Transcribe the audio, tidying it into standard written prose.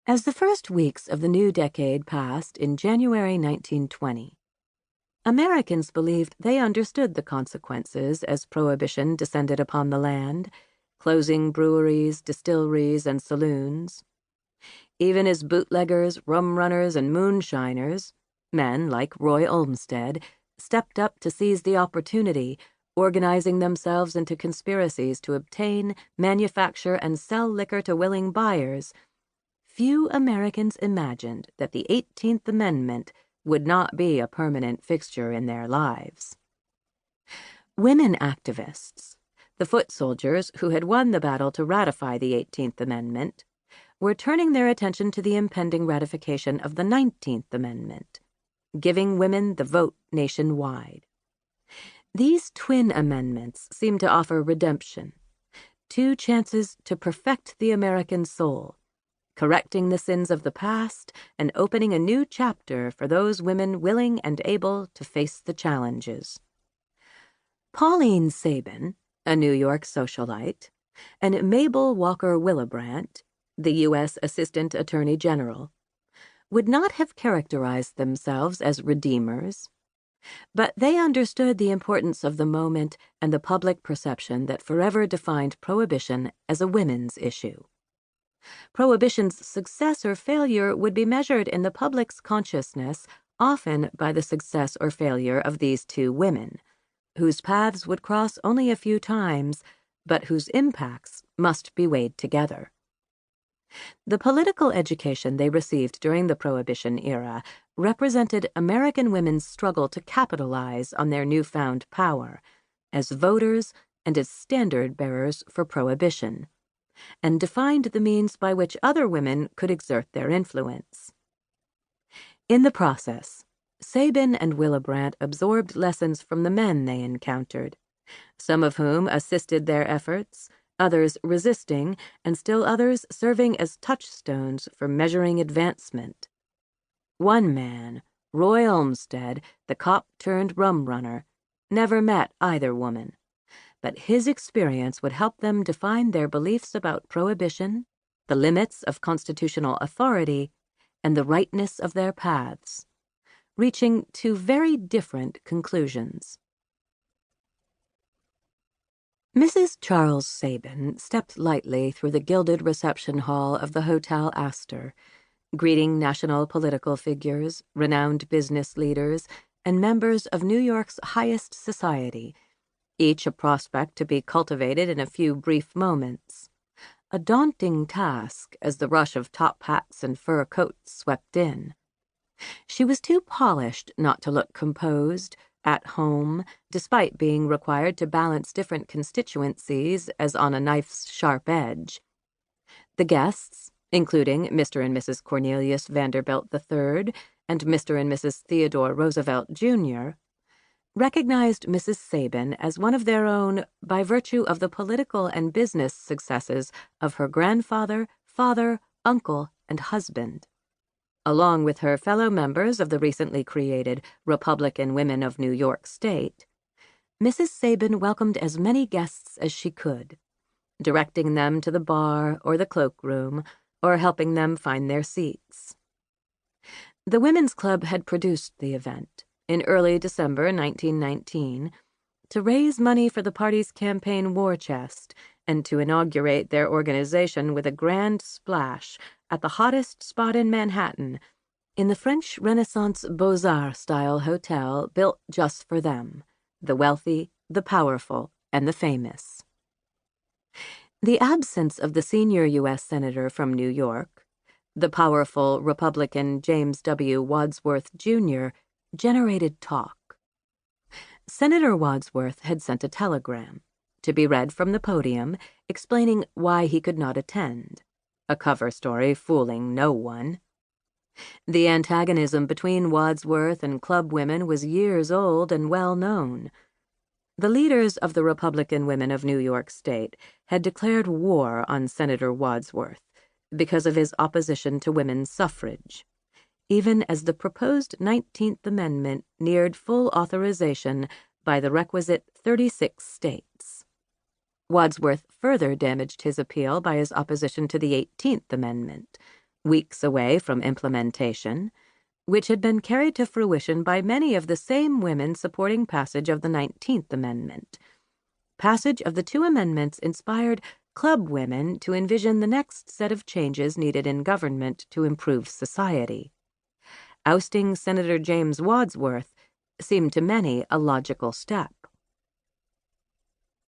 As the first weeks of the new decade passed in January 1920, Americans believed they understood the consequences as Prohibition descended upon the land, closing breweries, distilleries, and saloons. Even as bootleggers, rum runners, and moonshiners, men like Roy Olmsted, stepped up to seize the opportunity, organizing themselves into conspiracies to obtain, manufacture, and sell liquor to willing buyers, few Americans imagined that the 18th Amendment would not be a permanent fixture in their lives. Women activists, the foot soldiers who had won the battle to ratify the 18th Amendment, were turning their attention to the impending ratification of the 19th Amendment, giving women the vote nationwide. These twin amendments seemed to offer redemption, two chances to perfect the American soul, correcting the sins of the past and opening a new chapter for those women willing and able to face the challenges. Pauline Sabin, a New York socialite, and Mabel Walker Willebrandt, the U.S. Assistant Attorney General, would not have characterized themselves as redeemers, but they understood the importance of the moment and the public perception that forever defined Prohibition as a women's issue. Prohibition's success or failure would be measured in the public's consciousness often by the success or failure of these two women, whose paths would cross only a few times, but whose impacts must be weighed together. The political education they received during the Prohibition era represented American women's struggle to capitalize on their newfound power as voters and as standard-bearers for Prohibition, and defined the means by which other women could exert their influence. In the process, Sabin and Willebrandt absorbed lessons from the men they encountered, some of whom assisted their efforts, others resisting, and still others serving as touchstones for measuring advancement. One man, Roy Olmsted, the cop-turned-rum runner, never met either woman, but his experience would help them define their beliefs about Prohibition, the limits of constitutional authority, and the rightness of their paths, reaching two very different conclusions. Mrs. Charles Sabin stepped lightly through the gilded reception hall of the Hotel Astor, greeting national political figures, renowned business leaders, and members of New York's highest society, each a prospect to be cultivated in a few brief moments. A daunting task as the rush of top hats and fur coats swept in. She was too polished not to look composed, at home, despite being required to balance different constituencies as on a knife's sharp edge. The guests, including Mr. and Mrs. Cornelius Vanderbilt III and Mr. and Mrs. Theodore Roosevelt, Jr., recognized Mrs. Sabin as one of their own by virtue of the political and business successes of her grandfather, father, uncle, and husband. Along with her fellow members of the recently created Republican Women of New York State, Mrs. Sabin welcomed as many guests as she could, directing them to the bar or the cloakroom, or helping them find their seats. The Women's Club had produced the event in early December 1919 to raise money for the party's campaign war chest and to inaugurate their organization with a grand splash at the hottest spot in Manhattan, in the French Renaissance Beaux-Arts-style hotel built just for them, the wealthy, the powerful, and the famous. The absence of the senior U.S. Senator from New York, the powerful Republican James W. Wadsworth, Jr., generated talk. Senator Wadsworth had sent a telegram, to be read from the podium, explaining why he could not attend, a cover story fooling no one. The antagonism between Wadsworth and club women was years old and well known. The leaders of the Republican Women of New York State had declared war on Senator Wadsworth because of his opposition to women's suffrage, even as the proposed 19th Amendment neared full authorization by the requisite 36 states. Wadsworth further damaged his appeal by his opposition to the 18th Amendment, weeks away from implementation, which had been carried to fruition by many of the same women supporting passage of the 19th Amendment. Passage of the two amendments inspired club women to envision the next set of changes needed in government to improve society. Ousting Senator James Wadsworth seemed to many a logical step.